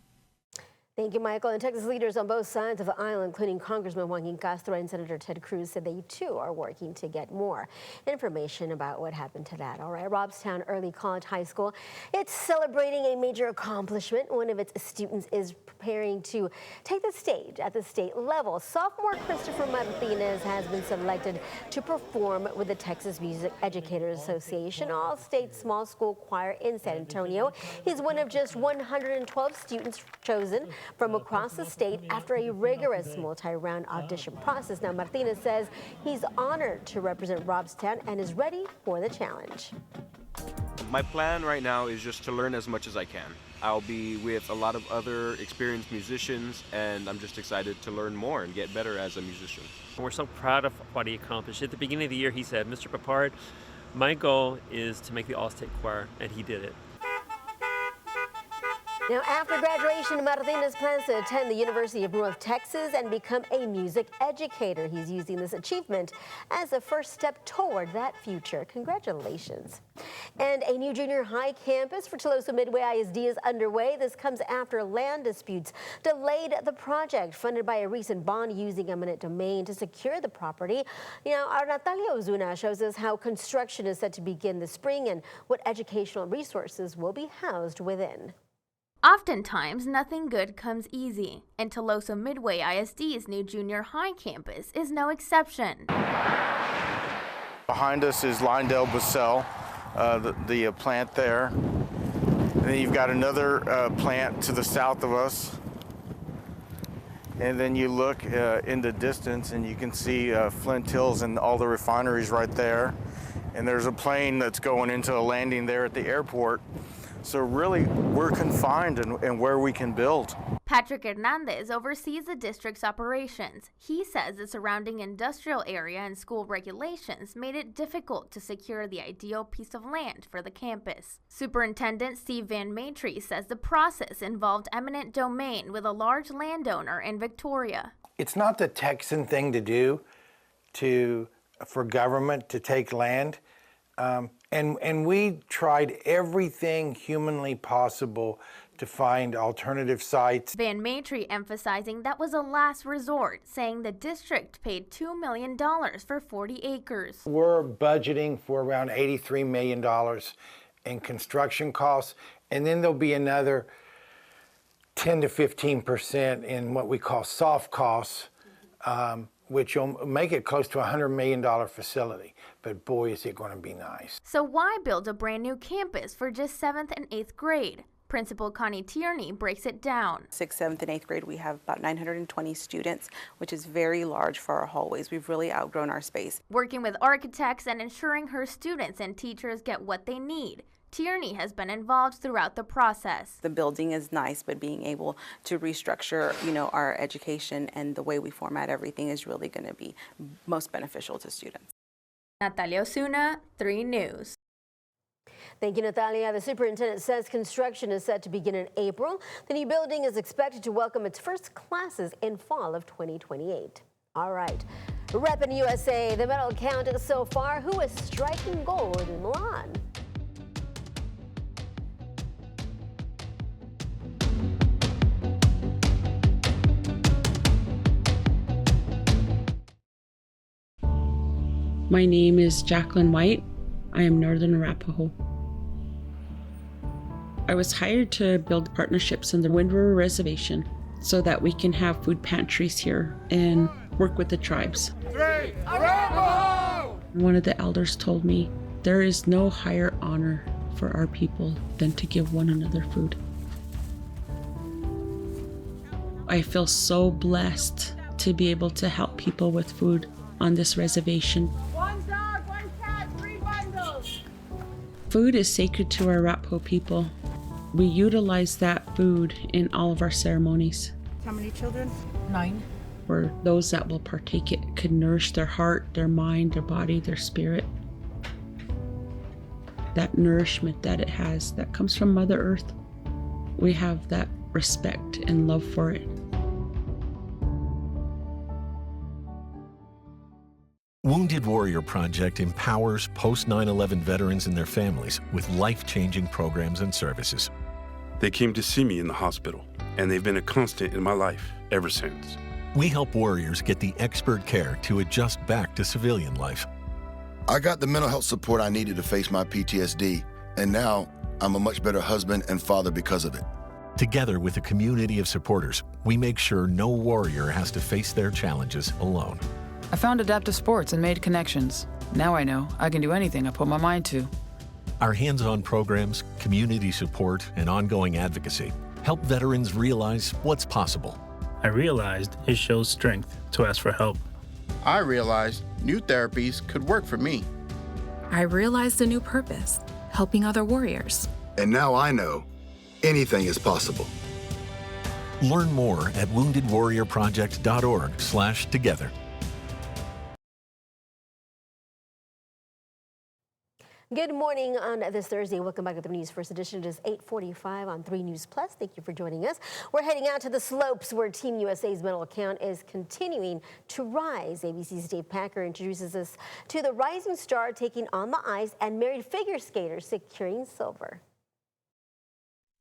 Thank you, Michael. And Texas leaders on both sides of the aisle, including Congressman Joaquin Castro and Senator Ted Cruz, said they too are working to get more information about what happened to that. All right, Robstown Early College High School, it's celebrating a major accomplishment. One of its students is preparing to take the stage at the state level. Sophomore Christopher Martinez has been selected to perform with the Texas Music Educators Association All-State Small School Choir in San Antonio. He's one of just 112 students chosen from across the state after a rigorous multi-round audition process. Now, Martinez says he's honored to represent Robstown and is ready for the challenge. My plan right now is just to learn as much as I can. I'll be with a lot of other experienced musicians, and I'm just excited to learn more and get better as a musician. We're so proud of what he accomplished. At the beginning of the year, he said, "Mr. Papard, my goal is to make the All-State Choir," and he did it. Now, after graduation, Martinez plans to attend the University of North Texas and become a music educator. He's using this achievement as a first step toward that future. Congratulations. And a new junior high campus for Tolosa Midway ISD is underway. This comes after land disputes delayed the project, funded by a recent bond using eminent domain to secure the property. Now, our Natalia Ozuna shows us how construction is set to begin this spring and what educational resources will be housed within. Oftentimes, nothing good comes easy, and Tolosa Midway ISD's new junior high campus is no exception. Behind us is LyondellBasell, the plant there. And then you've got another plant to the south of us. And then you look in the distance and you can see Flint Hills and all the refineries right there. And there's a plane that's going into a landing there at the airport. So really, we're confined in where we can build. Patrick Hernandez oversees the district's operations. He says the surrounding industrial area and school regulations made it difficult to secure the ideal piece of land for the campus. Superintendent Steve Van Maitre says the process involved eminent domain with a large landowner in Victoria. It's not the Texan thing to do for government to take land. And we tried everything humanly possible to find alternative sites. Van Maitre emphasizing that was a last resort, saying the district paid $2 million for 40 acres. We're budgeting for around $83 million in construction costs, and then there'll be another 10 to 15% in what we call soft costs, which will make it close to a $100 million facility. But boy, is it going to be nice. So why build a brand new campus for just 7th and 8th grade? Principal Connie Tierney breaks it down. 6th, 7th, and 8th grade, we have about 920 students, which is very large for our hallways. We've really outgrown our space. Working with architects and ensuring her students and teachers get what they need, Tierney has been involved throughout the process. The building is nice, but being able to restructure, our education and the way we format everything is really going to be most beneficial to students. Natalia Osuna, 3 News. Thank you, Natalia. The superintendent says construction is set to begin in April. The new building is expected to welcome its first classes in fall of 2028. All right. Reppin' USA, the medal count so far. Who is striking gold in Milan? My name is Jacqueline White. I am Northern Arapaho. I was hired to build partnerships on the Wind River Reservation so that we can have food pantries here and work with the tribes. 3, Arapaho! One of the elders told me, there is no higher honor for our people than to give one another food. I feel so blessed to be able to help people with food on this reservation. 1 dog, 1 cat, 3 bundles. Food is sacred to our Arapaho people. We utilize that food in all of our ceremonies. How many children? 9. For those that will partake, it could nourish their heart, their mind, their body, their spirit. That nourishment that it has, that comes from Mother Earth. We have that respect and love for it. Wounded Warrior Project empowers post 9/11 veterans and their families with life-changing programs and services. They came to see me in the hospital. and they've been a constant in my life ever since. We help warriors get the expert care to adjust back to civilian life. I got the mental health support I needed to face my PTSD, and now I'm a much better husband and father because of it. Together with a community of supporters, we make sure no warrior has to face their challenges alone. I found adaptive sports and made connections. Now I know I can do anything I put my mind to. Our hands-on programs, community support, and ongoing advocacy help veterans realize what's possible. I realized it shows strength to ask for help. I realized new therapies could work for me. I realized a new purpose, helping other warriors. And now I know anything is possible. Learn more at woundedwarriorproject.org/together. Good morning on this Thursday. Welcome back to the News First Edition. It is 8:45 on 3 News Plus. Thank you for joining us. We're heading out to the slopes where Team USA's medal count is continuing to rise. ABC's Dave Packer introduces us to the rising star taking on the ice and married figure skaters securing silver.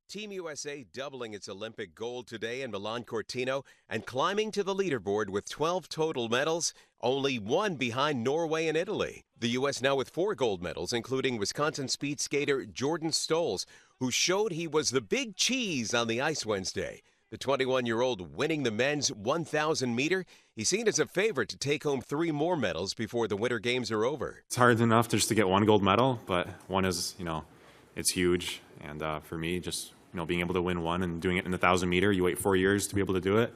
Team USA doubling its Olympic gold today in Milan Cortina and climbing to the leaderboard with 12 total medals, only one behind Norway and Italy. The U.S. now with 4 gold medals, including Wisconsin speed skater Jordan Stolz, who showed he was the big cheese on the ice Wednesday. The 21-year-old winning the men's 1,000 meter. He's seen as a favorite to take home 3 more medals before the Winter Games are over. It's hard enough just to get 1 gold medal, but one is, it's huge. And for me, just being able to win one and doing it in the 1,000 meter, you wait 4 years to be able to do it.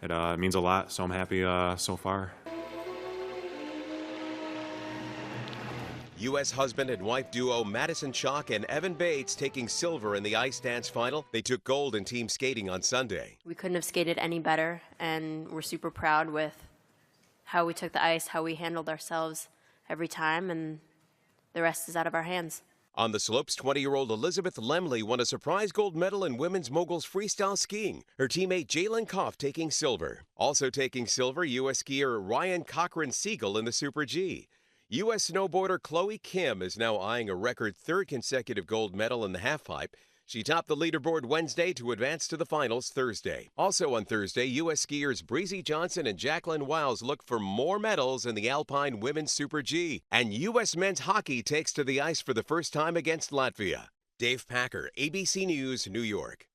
It means a lot, so I'm happy so far. U.S. husband and wife duo Madison Chalk and Evan Bates taking silver in the ice dance final. They took gold in team skating on Sunday. We couldn't have skated any better, and we're super proud with how we took the ice, how we handled ourselves every time, and the rest is out of our hands. On the slopes, 20-year-old Elizabeth Lemley won a surprise gold medal in women's moguls freestyle skiing. Her teammate Jalen Koff taking silver. Also taking silver, U.S. skier Ryan Cochran-Siegel in the Super G. U.S. snowboarder Chloe Kim is now eyeing a record 3rd consecutive gold medal in the halfpipe. She topped the leaderboard Wednesday to advance to the finals Thursday. Also on Thursday, U.S. skiers Breezy Johnson and Jacqueline Wiles look for more medals in the Alpine Women's Super G. And U.S. men's hockey takes to the ice for the first time against Latvia. Dave Packer, ABC News, New York.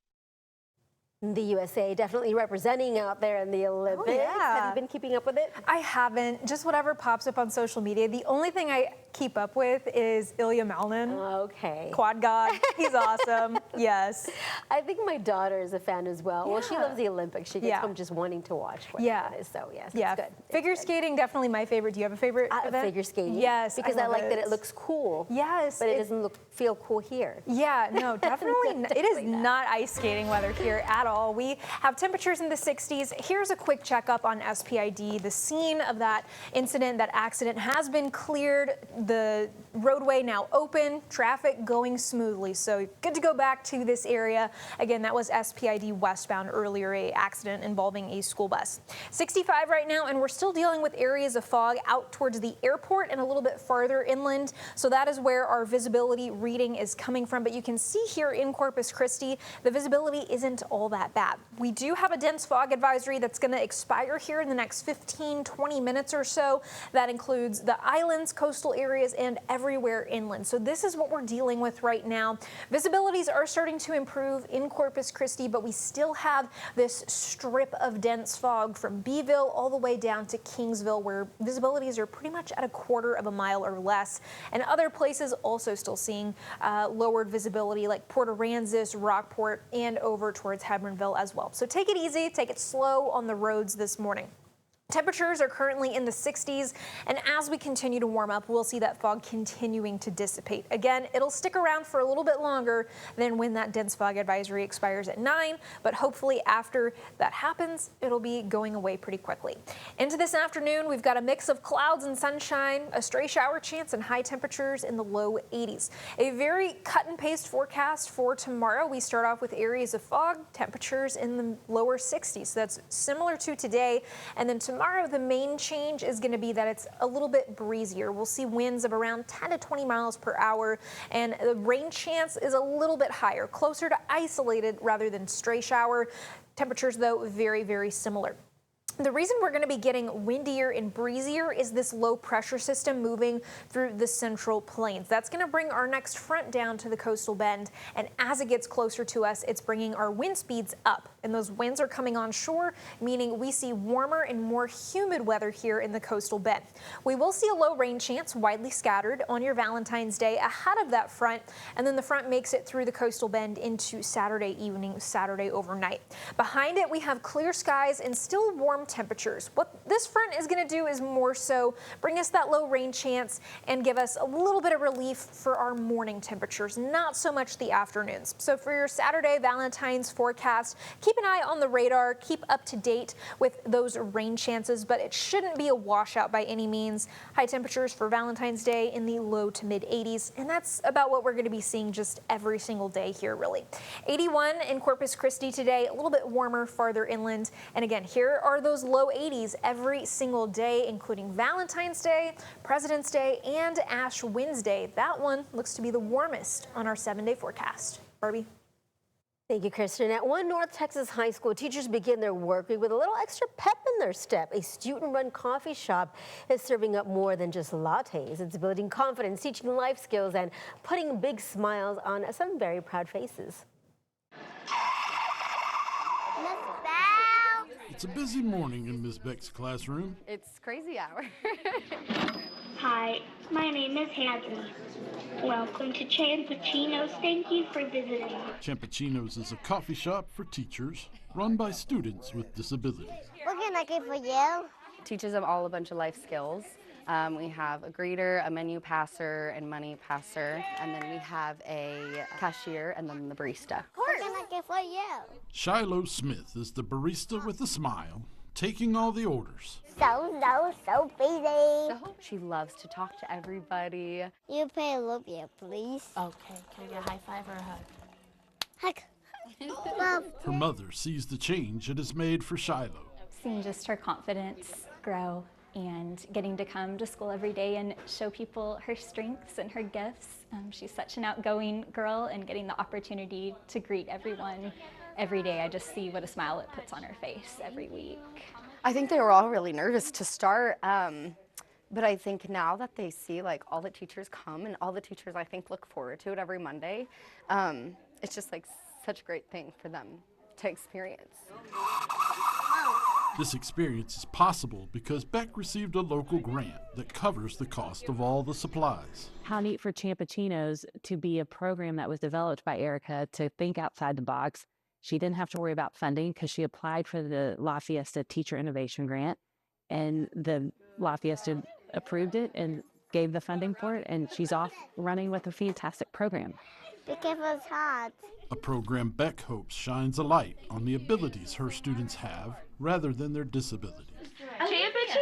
The USA definitely representing out there in the Olympics. Oh, yeah. Have you been keeping up with it? I haven't. Just whatever pops up on social media. The only thing I keep up with is Ilya Malnin. Okay. Quad God. He's awesome. Yes. I think my daughter is a fan as well. Well, she loves the Olympics. She gets home just wanting to watch. So, yes, it's good. Figure skating, definitely my favorite. Do you have a favorite event? Figure skating. Yes. Because I like that it looks cool. Yes. But it doesn't feel cool here. Yeah, no, definitely. It is not ice skating weather here at all. We have temperatures in the 60s. Here's a quick checkup on SPID. The scene of that incident, that accident, has been cleared. The roadway now open, traffic going smoothly. So good to go back to this area. Again, that was SPID westbound earlier, a accident involving a school bus. 65 right now, and we're still dealing with areas of fog out towards the airport and a little bit farther inland. So that is where our visibility reading is coming from. But you can see here in Corpus Christi, the visibility isn't all that bad. We do have a dense fog advisory that's going to expire here in the next 15-20 minutes or so. That includes the islands, coastal areas, and everywhere inland. So this is what we're dealing with right now. Visibilities are starting to improve in Corpus Christi, but we still have this strip of dense fog from Beeville all the way down to Kingsville, where visibilities are pretty much at a quarter of a mile or less. And other places also still seeing lowered visibility, like Port Aransas, Rockport, and over towards Hebronville as well. So take it easy, take it slow on the roads this morning. Temperatures are currently in the 60s, and as we continue to warm up, we'll see that fog continuing to dissipate. Again, it'll stick around for a little bit longer than when that dense fog advisory expires at 9, but hopefully after that happens, it'll be going away pretty quickly. Into this afternoon, we've got a mix of clouds and sunshine, a stray shower chance, and high temperatures in the low 80s. A very cut and paste forecast for tomorrow. We start off with areas of fog, temperatures in the lower 60s. So that's similar to today, and then tomorrow tomorrow, the main change is going to be that it's a little bit breezier. We'll see winds of around 10 to 20 miles per hour, and the rain chance is a little bit higher, closer to isolated rather than stray shower. Temperatures, though, very, very similar. The reason we're going to be getting windier and breezier is this low pressure system moving through the central plains. That's going to bring our next front down to the coastal bend, and as it gets closer to us, it's bringing our wind speeds up, and those winds are coming onshore, meaning we see warmer and more humid weather here in the coastal bend. We will see a low rain chance widely scattered on your Valentine's Day ahead of that front, and then the front makes it through the coastal bend into Saturday evening, Saturday overnight. Behind it, we have clear skies and still warm temperatures. What this front is going to do is more so bring us that low rain chance and give us a little bit of relief for our morning temperatures, not so much the afternoons. So for your Saturday Valentine's forecast, keep an eye on the radar, keep up to date with those rain chances, but it shouldn't be a washout by any means. High temperatures for Valentine's Day in the low to mid 80s, and that's about what we're going to be seeing just every single day here, really. 81 in Corpus Christi today, a little bit warmer farther inland, and again, here are those low 80s every single day, including Valentine's Day, President's Day, and Ash Wednesday. That one looks to be the warmest on our 7-day forecast. Barbie. Thank you, Kristen. At one North Texas high school, teachers begin their work week with a little extra pep in their step. A student-run coffee shop is serving up more than just lattes. It's building confidence, teaching life skills, and putting big smiles on some very proud faces. It's a busy morning in Ms. Beck's classroom. It's crazy hour. Hi, my name is Hannah. Welcome to Champachino's. Thank you for visiting. Champachino's is a coffee shop for teachers run by students with disabilities. What can I get for you? Teaches them all a bunch of life skills. We have a greeter, a menu passer, and money passer, and then we have a cashier, and then the barista. What can I get for you? Shiloh Smith is the barista with a smile, taking all the orders. So busy. She loves to talk to everybody. You pay a little bit, please. Okay, can I get a high five or a hug? Hug. Mom. Her mother sees the change it has made for Shiloh. Seeing just her confidence grow and getting to come to school every day and show people her strengths and her gifts. She's such an outgoing girl, and getting the opportunity to greet everyone every day, I just see what a smile it puts on her face every week. I think they were all really nervous to start, but I think now that they see like all the teachers come, and all the teachers I think look forward to it every Monday, it's just like such a great thing for them to experience. This experience is possible because Beck received a local grant that covers the cost of all the supplies. How neat for Champachino's to be a program that was developed by Erica to think outside the box. She didn't have to worry about funding because she applied for the La Fiesta Teacher Innovation Grant, and the La Fiesta approved it and gave the funding for it, and she's off running with a fantastic program. Be careful, it's hot. A program Beck hopes shines a light on the abilities her students have rather than their disabilities. Champachino!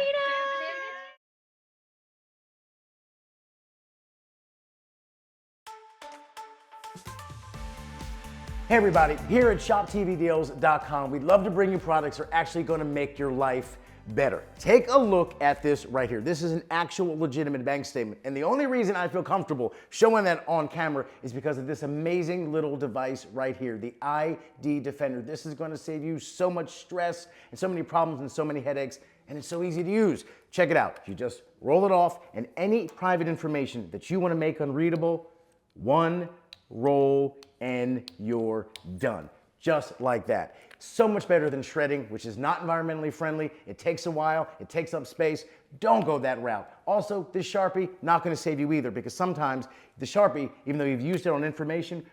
Hey everybody, here at ShopTVDeals.com, we'd love to bring you products that are actually going to make your life better. Take a look at this right here. This is an actual legitimate bank statement. And the only reason I feel comfortable showing that on camera is because of this amazing little device right here, the ID Defender. This is going to save you so much stress and so many problems and so many headaches, and it's so easy to use. Check it out. You just roll it off, and any private information that you want to make unreadable, one roll and you're done. Just like that. So much better than shredding, which is not environmentally friendly. It takes a while, it takes up space. Don't go that route. Also, this Sharpie, not gonna save you either, because sometimes the Sharpie, even though you've used it on information,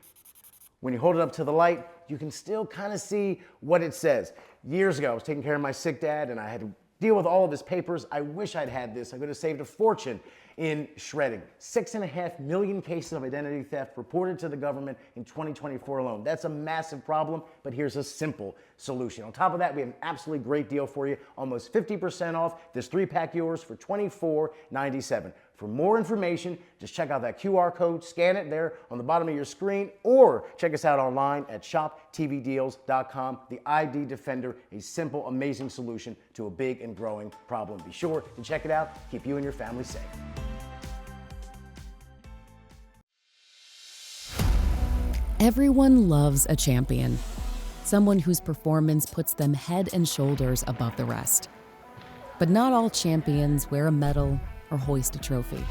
when you hold it up to the light, you can still kind of see what it says. Years ago, I was taking care of my sick dad and I had to deal with all of his papers. I wish I'd had this. I could have saved a fortune in shredding. 6.5 million cases of identity theft reported to the government in 2024 alone. That's a massive problem, but here's a simple solution. On top of that, we have an absolutely great deal for you. Almost 50% off this 3-pack yours for $24.97. For more information, just check out that QR code, scan it there on the bottom of your screen, or check us out online at shoptvdeals.com. The ID Defender, a simple, amazing solution to a big and growing problem. Be sure to check it out. Keep you and your family safe. Everyone loves a champion, someone whose performance puts them head and shoulders above the rest. But not all champions wear a medal or hoist a trophy.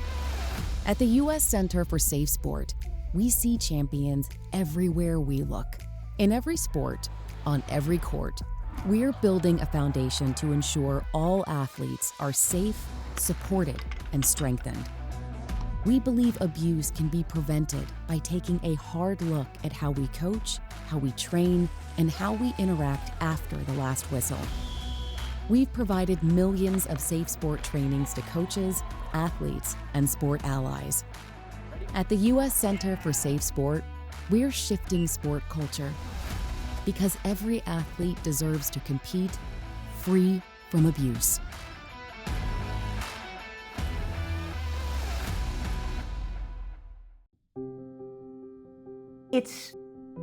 At the U.S. Center for Safe Sport, we see champions everywhere we look. In every sport, on every court, we're building a foundation to ensure all athletes are safe, supported, and strengthened. We believe abuse can be prevented by taking a hard look at how we coach, how we train, and how we interact after the last whistle. We've provided millions of safe sport trainings to coaches, athletes, and sport allies. At the U.S. Center for Safe Sport, we're shifting sport culture because every athlete deserves to compete free from abuse. It's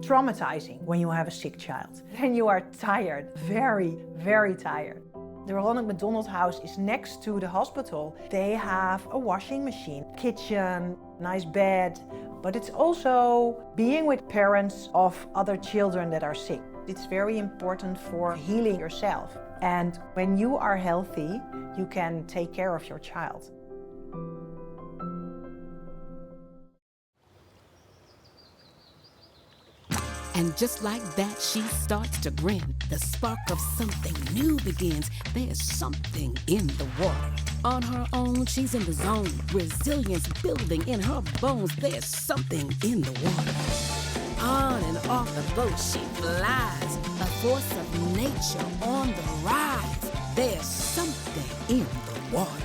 traumatizing when you have a sick child. And you are tired, very, very tired. The Ronald McDonald House is next to the hospital. They have a washing machine, kitchen, nice bed, but it's also being with parents of other children that are sick. It's very important for healing yourself. And when you are healthy, you can take care of your child. And just like that, she starts to grin. The spark of something new begins. There's something in the water. On her own, she's in the zone. Resilience building in her bones. There's something in the water. On and off the boat, she flies. A force of nature on the rise. There's something in the water.